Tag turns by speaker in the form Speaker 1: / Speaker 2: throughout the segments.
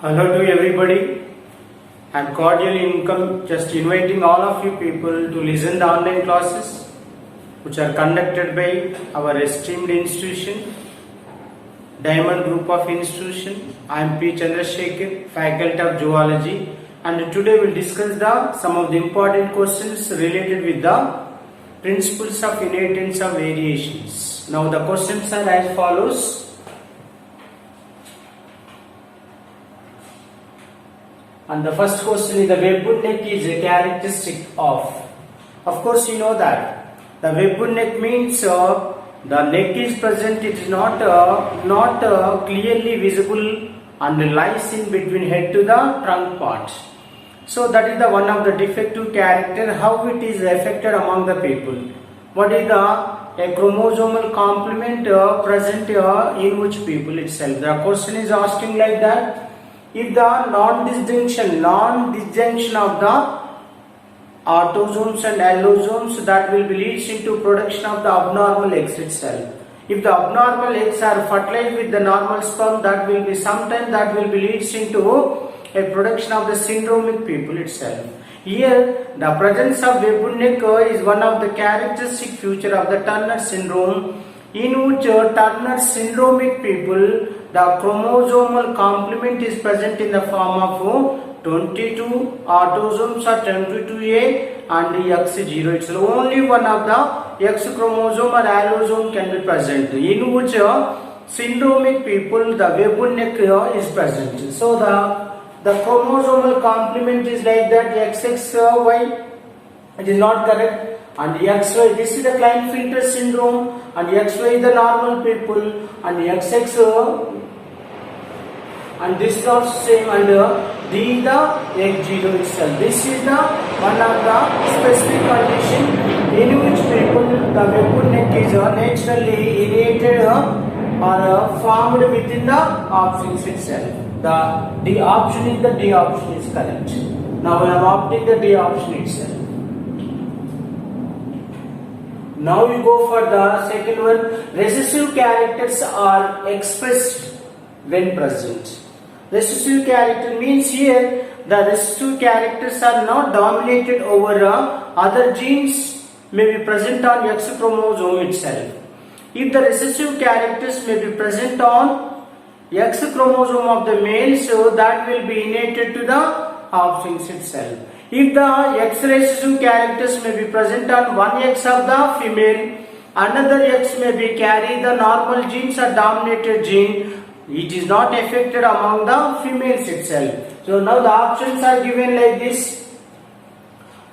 Speaker 1: Hello to everybody. I'm cordially just inviting all of you people to listen the online classes which are conducted by our esteemed institution, Diamond Group of Institution. I am P. Chandrasekhar, Faculty of Zoology, and today we'll discuss some of the important questions related with the principles of inheritance of variations. Now the questions are as follows. And the first question is, the webbed neck is a characteristic of. Of course, you know that the webbed neck means the neck is present. It is not clearly visible and lies in between head to the trunk part. So that is the one of the defective character. How it is affected among the people? What is a chromosomal complement present in which people itself? The question is asking like that. If the non-disjunction of the autosomes and allosomes, that will be leads into production of the abnormal eggs itself. If the abnormal eggs are fertilized with the normal sperm, that will be leads into a production of the syndromic people itself. Here, the presence of webbed neck is one of the characteristic feature of the Turner syndrome, in which Turner syndromic people, the chromosomal complement is present in the form of 22 autosomes or 22A and X0. It's only one of the X chromosome or allosome can be present, in which syndromic people, the webbed neck is present. So the chromosomal complement is like that, XXY, it is not correct. And XY, this is the Klinefelter syndrome, and XY is the normal people, and XX, and this is also same, and D is the X0 itself. This is the one of the specific condition in which people, the webbed neck is naturally inherited or formed within the options itself. The D option is correct. Now I am opting the D option itself. Now we go for the second one. Recessive characters are expressed when present. Recessive character means here the recessive characters are not dominated over other genes may be present on X chromosome itself. If the recessive characters may be present on X chromosome of the male, so that will be inherited to the offspring itself. If the X recessive characters may be present on one X of the female, another X may be carry the normal genes or dominated gene, it is not affected among the females itself. So now the options are given like this.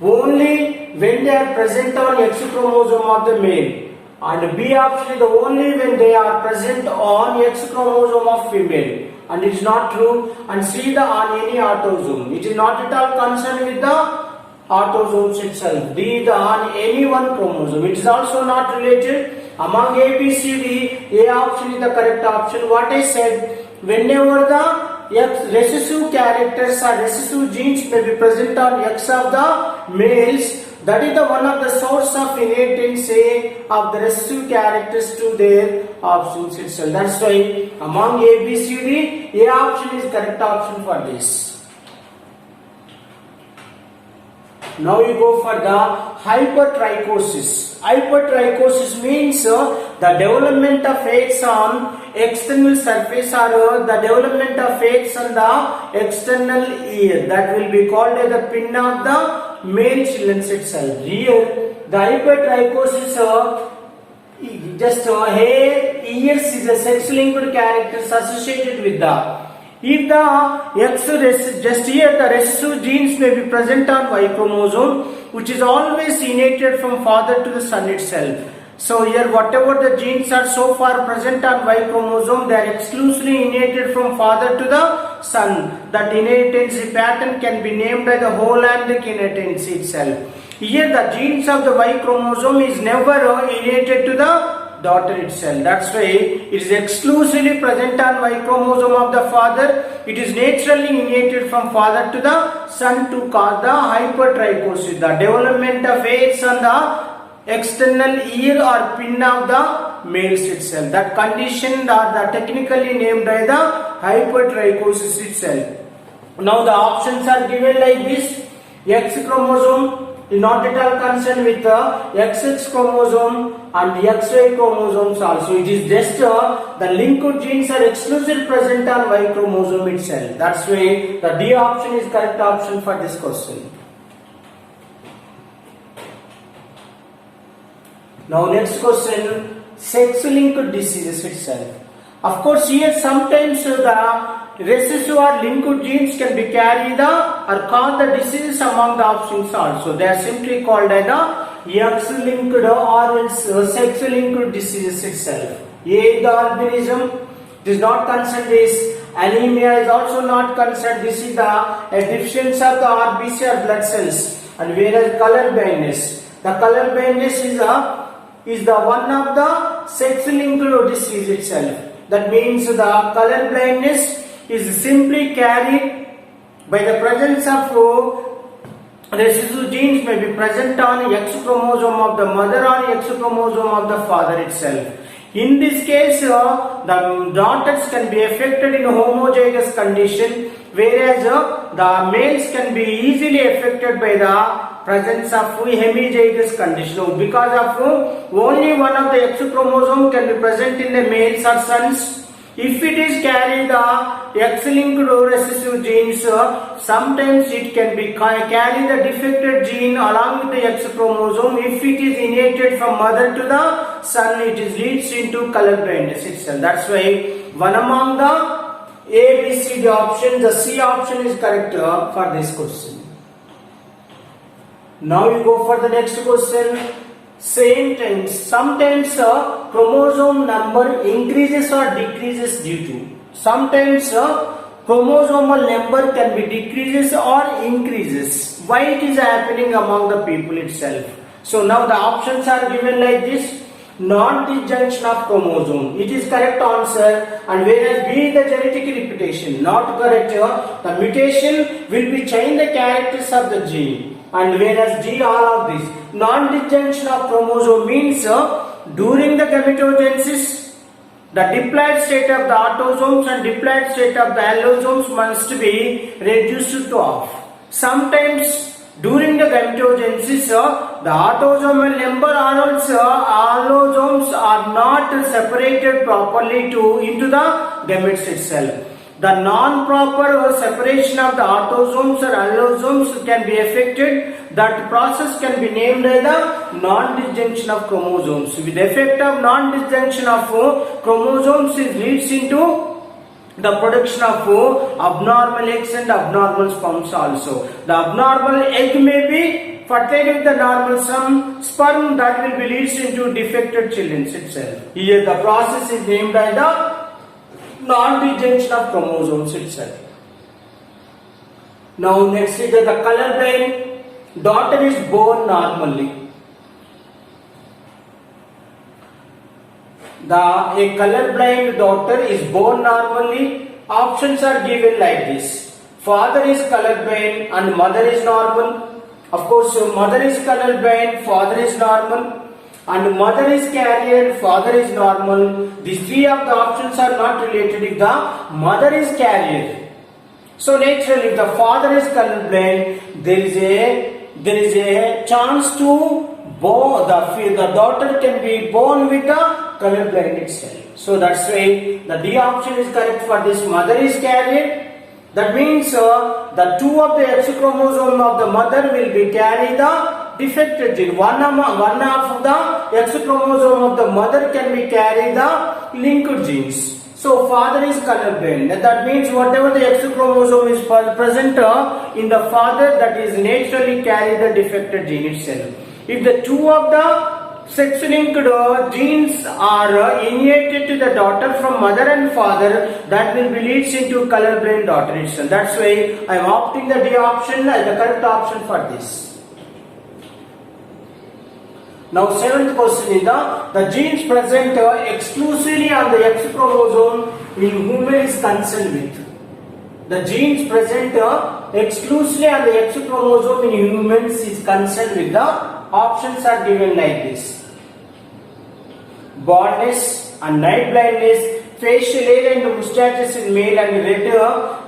Speaker 1: Only when they are present on X chromosome of the male, and B option is only when they are present on X chromosome of female. And it is not true. And C, the on any autosome. It is not at all concerned with the autosomes itself. D, the on any one chromosome. It is also not related. Among A, B, C, D, A option is the correct option. What I said, whenever the X recessive characters or recessive genes may be present on X of the males, that is the one of the source of inheritance of the recessive characters to their options itself. That's why among A, B, C, D, A option is correct option for this. Now you go for the hypertrichosis. Hypertrichosis means the development of eggs on external surface or the development of eggs on the external ear. That will be called as the pin of the male children itself. Here, the hypertrichosis just hair, ears is a sex-linked characters associated with the. If the X just here the recessive genes may be present on Y chromosome, which is always inherited from father to the son itself. So here whatever the genes are so far present on Y chromosome, they are exclusively inherited from father to the son. That inheritance pattern can be named by the Hollandic inheritance itself. Here the genes of the Y chromosome is never inherited to the daughter itself. That's why it is exclusively present on Y chromosome of the father. It is naturally inherited from father to the son to cause the hypertrichosis, the development of eggs on the external ear or pin of the males itself. That condition are the technically named by the hypertrichosis itself. Now the options are given like this. X chromosome is not at all concerned with the XX chromosome and XY chromosomes also. It is just the linked genes are exclusively present on Y chromosome itself. That's why the D option is correct option for this question. Now next question, sex-linked diseases itself. Of course, here sometimes the recessive or linked genes can be carried or cause the diseases among the options also. They are simply called as the X-linked or sex-linked diseases itself. A, the albinism, it is not concerned this. Anemia is also not concerned. This is a deficiency of the RBC or blood cells. And whereas color blindness, the color blindness is the one of the sex-linked disease itself. That means the color blindness is simply carried by the presence of recessive genes may be present on X chromosome of the mother or X chromosome of the father itself. In this case, the daughters can be affected in homozygous condition, whereas the males can be easily affected by the presence of hemizygous condition. Because of only one of the X chromosome can be present in the males or sons. If it is carried the X-linked recessive genes, sometimes it can be carry the defected gene along with the X chromosome. If it is inherited from mother to the son, it is leads into color blindness itself. That's why one among the A, B, C, D option, the C option is correct for this question. Now you go for the next question. Same time, sometimes chromosome number increases or decreases due to. Sometimes chromosomal number can be decreases or increases. Why it is happening among the people itself? So now the options are given like this. Non-disjunction of chromosome, it is correct answer, and whereas B is the genetic repetition, not correct. The mutation will be change the characters of the gene, and whereas D all of this. Non-disjunction of chromosome means during the gametogenesis, the diploid state of the autosomes and diploid state of the allosomes must be reduced to half. Sometimes during the gametogenesis, the autosomal number or allosomes are not separated properly into the gametes itself. The non-proper separation of the autosomes or allosomes can be affected. That process can be named as the non-disjunction of chromosomes. With the effect of non-disjunction of chromosomes, it leads into the production of abnormal eggs and abnormal sperms also. The abnormal egg may be fertilized with the normal sperm that will be leads into defected children itself. Here the process is named as the non-disjunction of chromosomes itself. Now next is the colorblind daughter is born normally. A colorblind daughter is born normally. Options are given like this. Father is colorblind and mother is normal. Of course, mother is colorblind, father is normal. And mother is carrier, father is normal. These three of the options are not related if the mother is carrier. So naturally, if the father is colorblind, there is a chance to born the daughter can be born with the colorblind itself. So that's why the D option is correct for this. Mother is carrier. That means the two of the X chromosome of the mother will be carry the defected gene. One half of the X chromosome of the mother can be carry the linked genes. So father is colorblind. That means whatever the X chromosome is present in the father, that is naturally carry the defected gene itself. If the two of the sex-linked genes are inherited to the daughter from mother and father, that will be leads into colorblind daughter itself. That's why I am opting the D option as the correct option for this. Now seventh question is the genes present exclusively on the X chromosome in human is concerned with. The genes present exclusively on the X chromosome in humans is concerned with. The options are given like this. Baldness and night blindness, facial hair and mustaches in male and red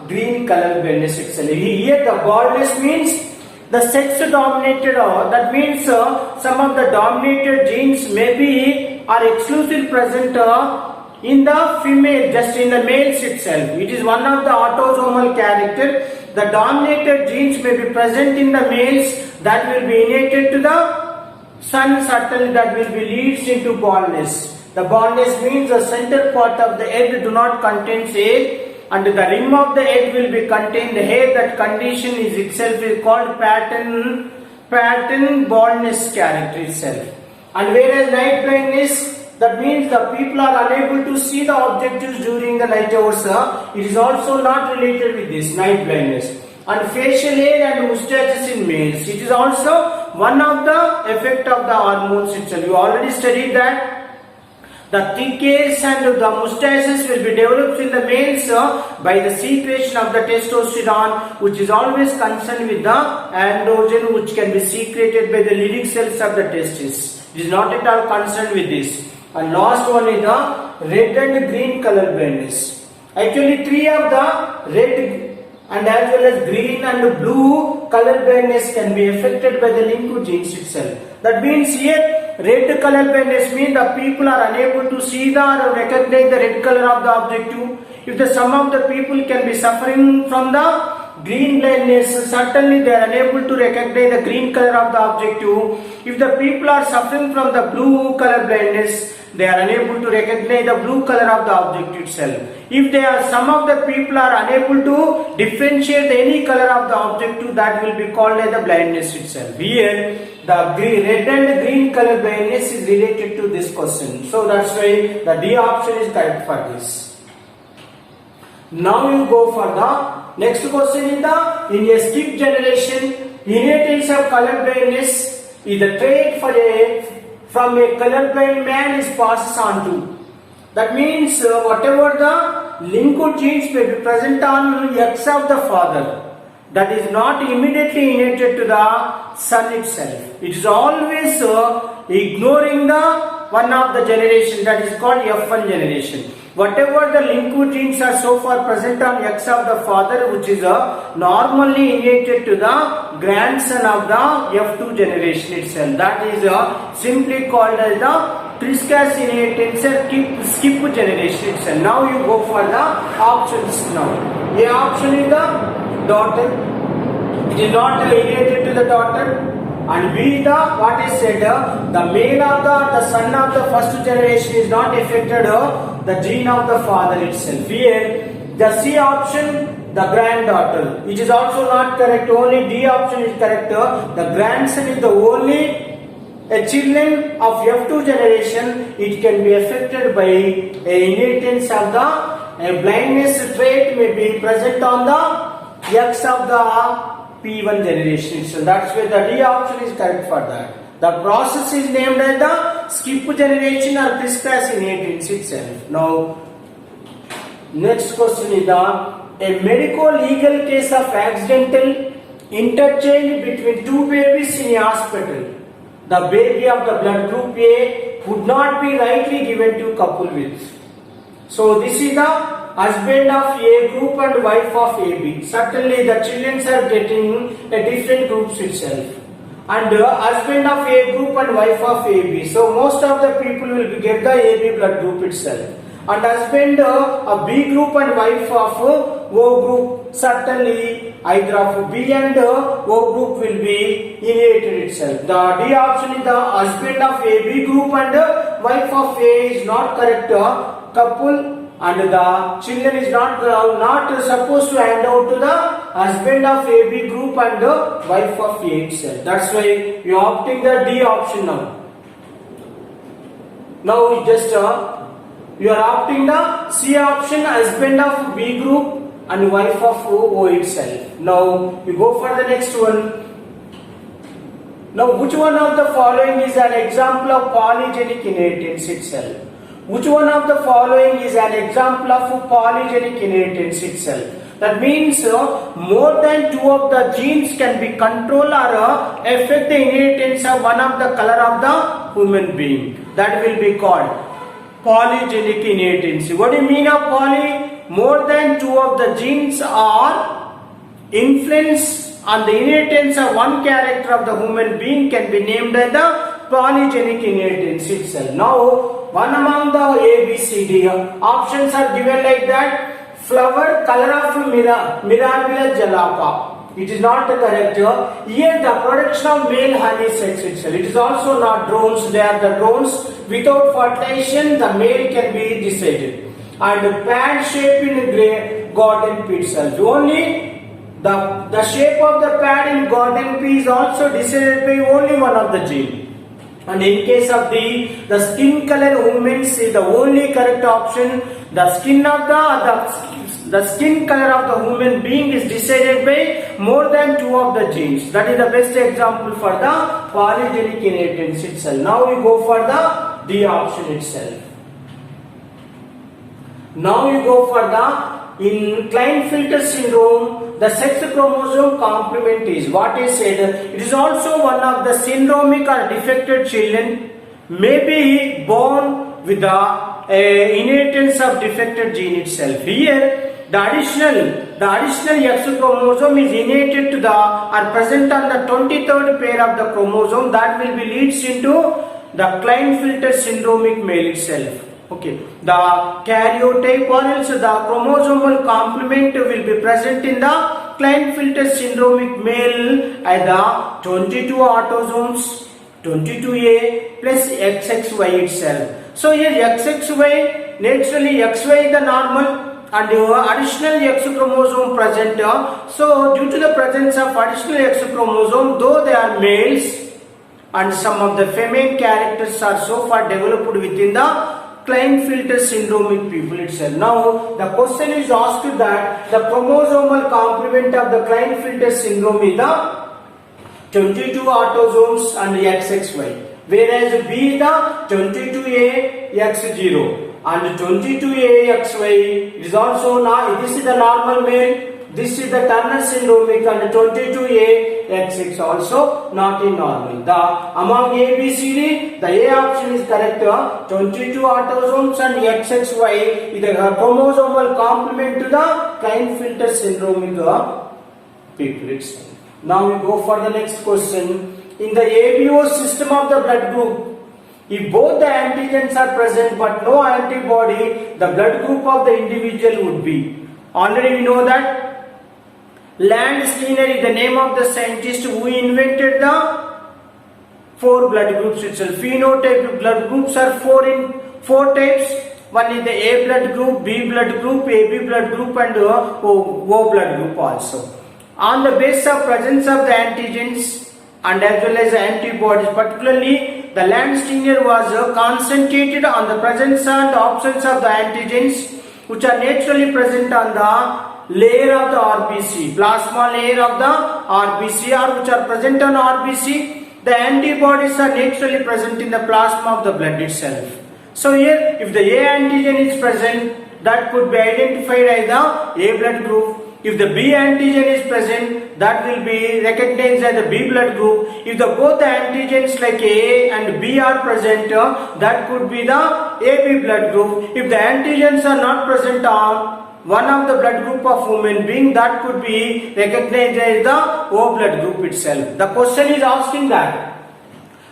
Speaker 1: green color blindness itself. Here the baldness means the sex dominated, that means some of the dominated genes may be are exclusively present in the female, just in the males itself. It is one of the autosomal character. The dominated genes may be present in the males, that will be inherited to the son, certainly that will be leads into baldness. The baldness means the center part of the head do not contain hair, and the rim of the head will be contain the hair. That condition is itself is called pattern baldness character itself. And whereas night blindness, that means the people are unable to see the objectives during the night hours. It is also not related with this night blindness. And facial hair and mustaches in males, it is also one of the effect of the hormones itself. You already studied that the thick hairs and the mustaches will be developed in the males by the secretion of the testosterone, which is always concerned with the androgen, which can be secreted by the lytic cells of the testes. It is not at all concerned with this. And last one is the red and green color blindness. Actually, three of the red and as well as green and blue color blindness can be affected by the linked genes itself. That means here red color blindness means the people are unable to see the or recognize the red color of the objective. If the some of the people can be suffering from the green blindness, certainly they are unable to recognize the green color of the objective. If the people are suffering from the blue color blindness, they are unable to recognize the blue color of the object itself. If they are some of the people are unable to differentiate any color of the object, that will be called as the blindness itself. Here the red and green color blindness is related to this question. So that's why the D option is correct for this. Now you go for the next question in a skip generation, inheritance of color blindness is the trait from a colorblind man is passed on to. That means whatever the linked genes may be present on X of the father, that is not immediately inherited to the son itself. It is always ignoring the one of the generation, that is called F1 generation. Whatever the linked genes are so far present on X of the father, which is normally inherited to the grandson of the F2 generation itself. That is simply called as the Triscas inheritance or skip generation itself. Now you go for the options now. A option is the daughter. It is not inherited to the daughter. And B, the what is said, the male of the son of the first generation is not affected the gene of the father itself. Here the C option, the granddaughter, it is also not correct. Only D option is correct. The grandson is the only a children of F2 generation. It can be affected by a inheritance of the blindness trait may be present on the X of the P1 generation. So that's why the D option is correct for that. The process is named as the skip generation or Triscas inheritance itself. Now, next question is a medico-legal case of accidental interchange between two babies in a hospital. The baby of the blood group A would not be rightly given to couple with. So this is the husband of A group and wife of AB. Certainly the children are getting a different groups itself. And husband of A group and wife of AB. So most of the people will get the AB blood group itself. And husband of B group and wife of O group, certainly either of B and O group will be inherited itself. The D option is the husband of AB group and wife of A is not correct couple. And the children is not supposed to hand out to the husband of AB group and the wife of A itself. That's why you are opting the D option now. Now just you are opting the C option, husband of B group and wife of O itself. Now you go for the next one. Now which one of the following is an example of polygenic inheritance itself? Which one of the following is an example of polygenic inheritance itself? That means more than two of the genes can be controlled or affect the inheritance of one of the color of the human being. That will be called polygenic inheritance. What do you mean of poly? more than two of the genes are influence on the inheritance of one character of the human being can be named as the polygenic inheritance itself. Now, one among the A, B, C, D options are given like that. Flower color of Mirabella jalapa. It is not correct. Here the production of male honey sex itself. It is also not drones. They are the drones. Without fertilization, the male can be decided. And pad shape in grey garden pea itself. Only the shape of the pad in garden pea is also decided by only one of the gene. And in case of the skin color women's is the only correct option. The skin of the skin color of the human being is decided by more than two of the genes. That is the best example for the polygenic inheritance itself. Now we go for the D option itself. Now you go for the in Klinefelter syndrome, the sex chromosome complement is what is said. It is also one of the syndromic or defected children may be born with the inheritance of defected gene itself. Here, the additional X chromosome is inherited to the or present on the 23rd pair of the chromosome that will be leads into the Klinefelter syndromic male itself. Okay, the karyotype or else the chromosomal complement will be present in the Klinefelter syndromic male at the 22 autosomes, 22A plus XXY itself. So here XXY, naturally XY is the normal and additional X chromosome present. So due to the presence of additional X chromosome, though they are males and some of the feminine characters are so far developed within the Klinefelter syndromic people itself. Now the question is asked that the chromosomal complement of the Klinefelter syndrome is the 22 autosomes and XXY, whereas B is the 22A X0 and 22A XY is also now this is the normal male. This is the Turner syndromic and 22A X6 also not in normal. The among A, B, C, D, the A option is correct. 22 autosomes and XXY is the chromosomal complement to the Klinefelter syndromic people itself. Now we go for the next question. In the ABO system of the blood group, if both the antigens are present but no antibody, the blood group of the individual would be. Already we know that Landsteiner is the name of the scientist who invented the 4 blood groups itself. Phenotype blood groups are 4 types. One is the A blood group, B blood group, AB blood group and O blood group also. On the basis of presence of the antigens and as well as the antibodies, particularly the Landsteiner was concentrated on the presence and absence of the antigens which are naturally present on the layer of the RBC, plasma layer of the RBC or which are present on RBC. The antibodies are naturally present in the plasma of the blood itself. So here if the A antigen is present, that could be identified as the A blood group. If the B antigen is present, that will be recognized as the B blood group. If both the antigens like A and B are present, that could be the AB blood group. If the antigens are not present on one of the blood group of human being, that could be recognized as the O blood group itself. The question is asking that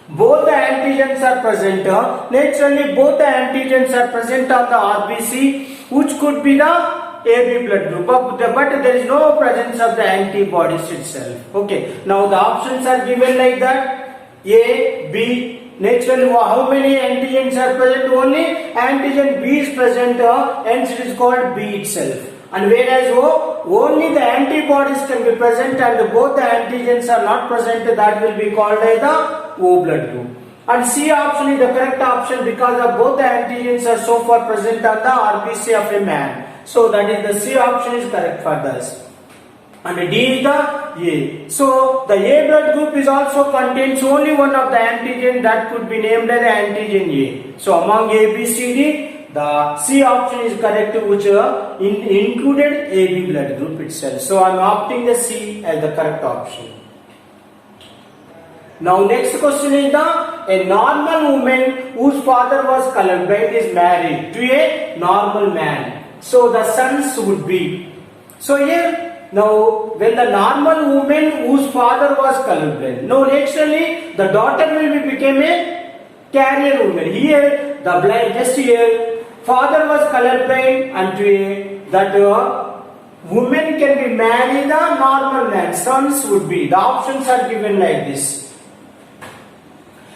Speaker 1: both the antigens are present. Naturally, both the antigens are present on the RBC, which could be the AB blood group, but there is no presence of the antibodies itself. Okay, now the options are given like that: A, B. Naturally, how many antigens are present? Only antigen B is present, hence it is called B itself. And whereas O, only the antibodies can be present and both the antigens are not present, that will be called as the O blood group. And C option is the correct option because of both the antigens are so far present on the RBC of a man. So that is the C option is correct for this. And D is the A. So the A blood group is also contains only one of the antigen that could be named as antigen A. So among A, B, C, D, the C option is correct, which included AB blood group itself. So I am opting the C as the correct option. Now next question is a normal woman whose father was colorblind is married to a normal man. So the sons would be. So here, now when the normal woman whose father was colorblind, now naturally the daughter will become a carrier woman. Here the blind, just here, father was colorblind and that woman can be married the normal man, sons would be. The options are given like this.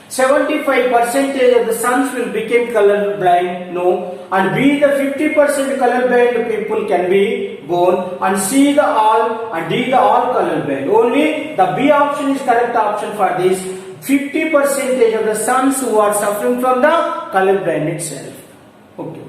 Speaker 1: 75% of the sons will become color blind, no, and B the 50% color blind people can be born, and C the all and D the all color blind. Only the B option is correct option for this. 50% of the sons who are suffering from the color blind itself. Okay.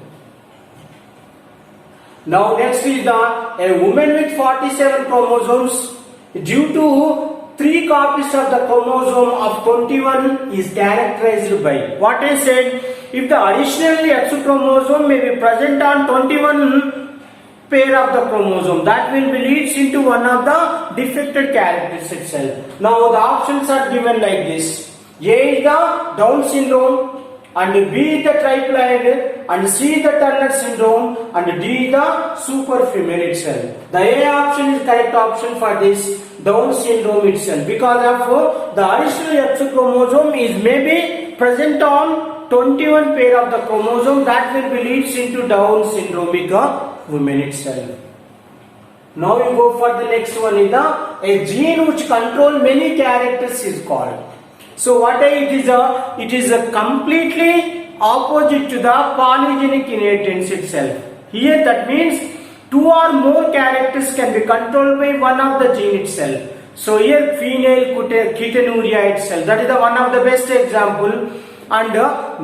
Speaker 1: Now next is a woman with 47 chromosomes due to 3 copies of the chromosome of 21 is characterized by. What I said, if the additionally X chromosome may be present on 21 pair of the chromosome, that will be leads into one of the defected characters itself. Now the options are given like this. A is the Down syndrome, and B is the triploid, and C the Turner syndrome, and D the super female itself. The A option is correct option for this Down syndrome itself, because of the additional X chromosome is maybe present on 21 pair of the chromosome, that will be leads into Down syndromic woman itself. Now we go for the next one is a gene which control many characters is called. So what it is a completely opposite to the polygenic inheritance itself. Here that means 2 or more characters can be controlled by one of the gene itself. So here female ketonuria itself, that is the one of the best example. And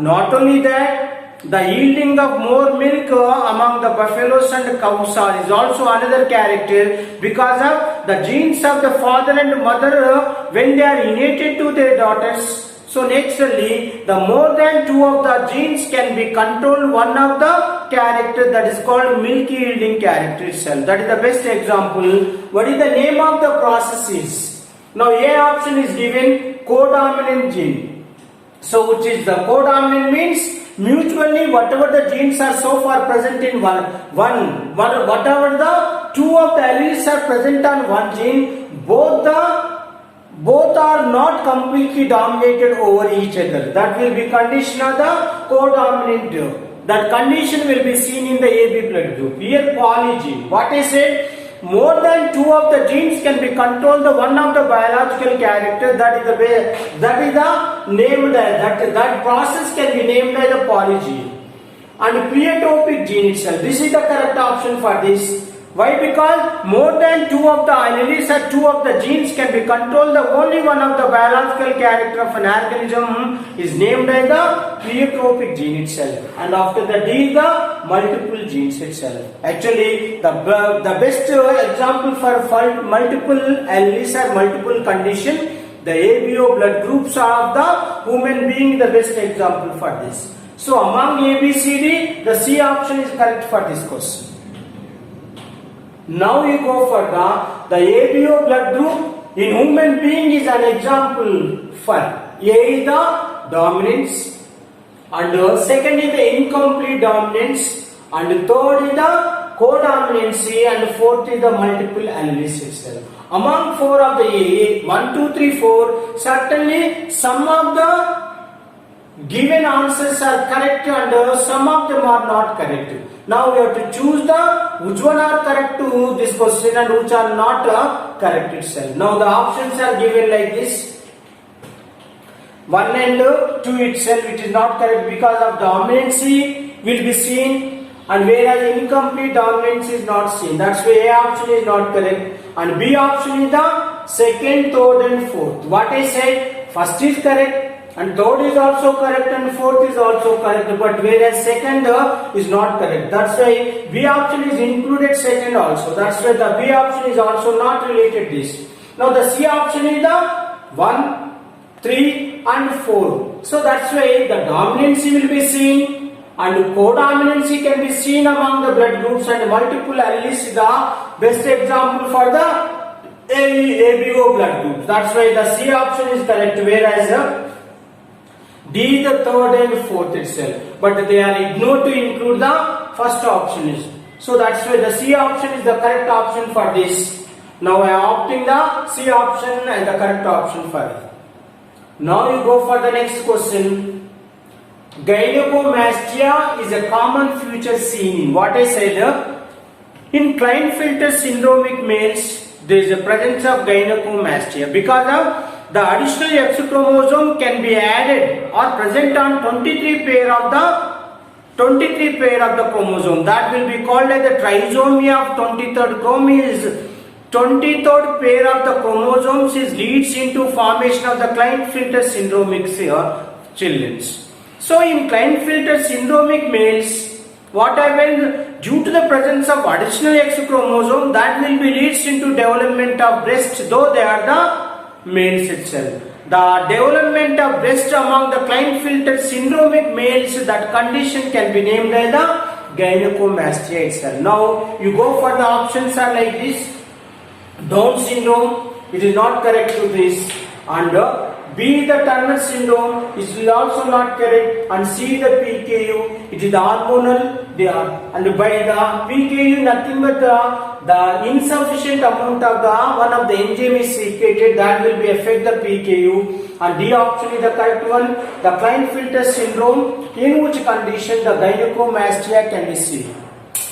Speaker 1: not only that, the yielding of more milk among the buffaloes and cows is also another character, because of the genes of the father and mother when they are inherited to their daughters. So naturally, the more than 2 of the genes can be controlled one of the character, that is called milk yielding character itself. That is the best example. What is the name of the process is? Now A option is given codominant gene. So which is the codominant means mutually whatever the genes are so far present in whatever the 2 of the alleles are present on one gene, both are not completely dominated over each other. That will be condition of the codominant. That condition will be seen in the AB blood group. Here polygene. What I said, more than 2 of the genes can be controlled the one of the biological character, that is the named that process can be named as a polygene. And pleiotropic gene itself, this is the correct option for this. Why? Because more than 2 of the alleles or 2 of the genes can be controlled, the only one of the biological character of an organism is named as the pleiotropic gene itself, and after the D the multiple genes itself. Actually the best example for multiple alleles or multiple condition, the ABO blood groups of the human being, the best example for this. So among A, B, C, D, the C option is correct for this question. Now we go for the ABO blood group in human being is an example for A is the dominance, and second is the incomplete dominance, and third is the codominancy, and fourth is the multiple alleles itself. Among 4 of the A, 1, 2, 3, 4, certainly some of the given answers are correct and some of them are not correct. Now we have to choose which one are correct to this question and which are not correct itself. Now the options are given like this. 1 and 2 itself, it is not correct because of dominancy will be seen, and whereas incomplete dominance is not seen. That's why A option is not correct, and B option is the second, third and fourth. What I said, first is correct, and third is also correct, and fourth is also correct, but whereas second is not correct. That's why B option is included second also. That's why the B option is also not related this. Now the C option is the 1, 3 and 4. So that's why the dominancy will be seen and codominancy can be seen among the blood groups, and multiple alleles is the best example for the ABO blood groups. That's why the C option is correct, whereas D the third and fourth itself, but they are ignored to include the first option is. So that's why the C option is the correct option for this. Now I am opting the C option and the correct option for it. Now you go for the next question. Gynecomastia is a common feature seen in what I said. In Klinefelter syndromic males, there is a presence of gynecomastia because of the additional X chromosome can be added or present on 23 pair of the chromosome. That will be called as the trisomy of 23rd chromosome. 23rd pair of the chromosomes leads into formation of the Klinefelter syndromic children. So in Klinefelter syndromic males, what happens due to the presence of additional X chromosome, that will be leads into development of breast, though they are the males itself. The development of breast among the Klinefelter syndromic males, that condition can be named as the gynecomastia itself. Now you go for the options are like this. Down syndrome, it is not correct to this, and B the Turner syndrome, it is also not correct, and C the PKU, it is the hormonal, and by the PKU nothing but the insufficient amount of the one of the enzyme is secreted, that will be affect the PKU, and D option is the correct one, the Klinefelter syndrome, in which condition the gynecomastia can be seen.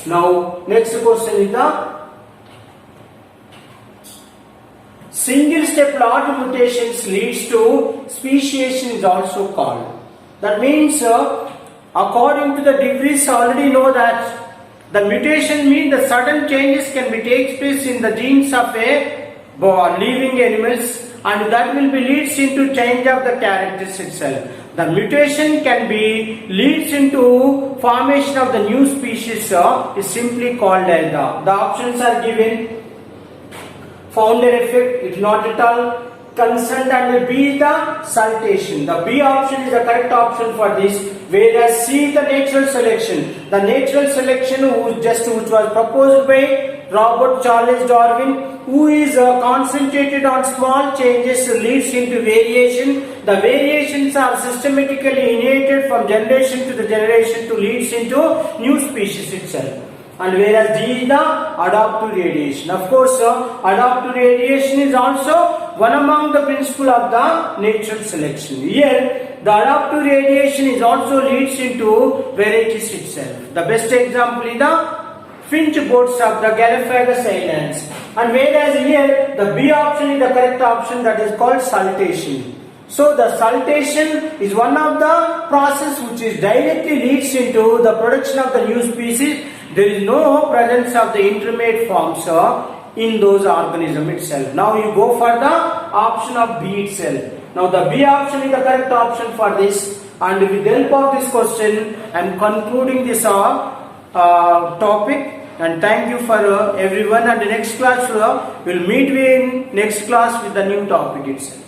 Speaker 1: Now next question is the single step large mutations leads to speciation is also called. That means according to the degrees already know that the mutation means the sudden changes can be take place in the genes of a living animals, and that will be leads into change of the characters itself. The mutation can be leads into formation of the new species is simply called as the options are given. Founder effect, it is not at all concerned, and will be the saltation. The B option is the correct option for this, whereas C is the natural selection. The natural selection which was proposed by Robert Charles Darwin, who is concentrated on small changes leads into variation. The variations are systematically inherited from generation to the generation to leads into new species itself. And whereas D is the adaptive radiation. Of course, adaptive radiation is also one among the principle of the natural selection. Here, the adaptive radiation is also leads into varieties itself. The best example is the finch boats of the Galapagos Islands. And whereas here, the B option is the correct option, that is called saltation. So the saltation is one of the process which is directly leads into the production of the new species. There is no presence of the intermediate forms in those organisms itself. Now you go for the option of B itself. Now the B option is the correct option for this, and with the help of this question I am concluding this topic, and thank you for everyone, and the next class we will meet in next class with the new topic itself.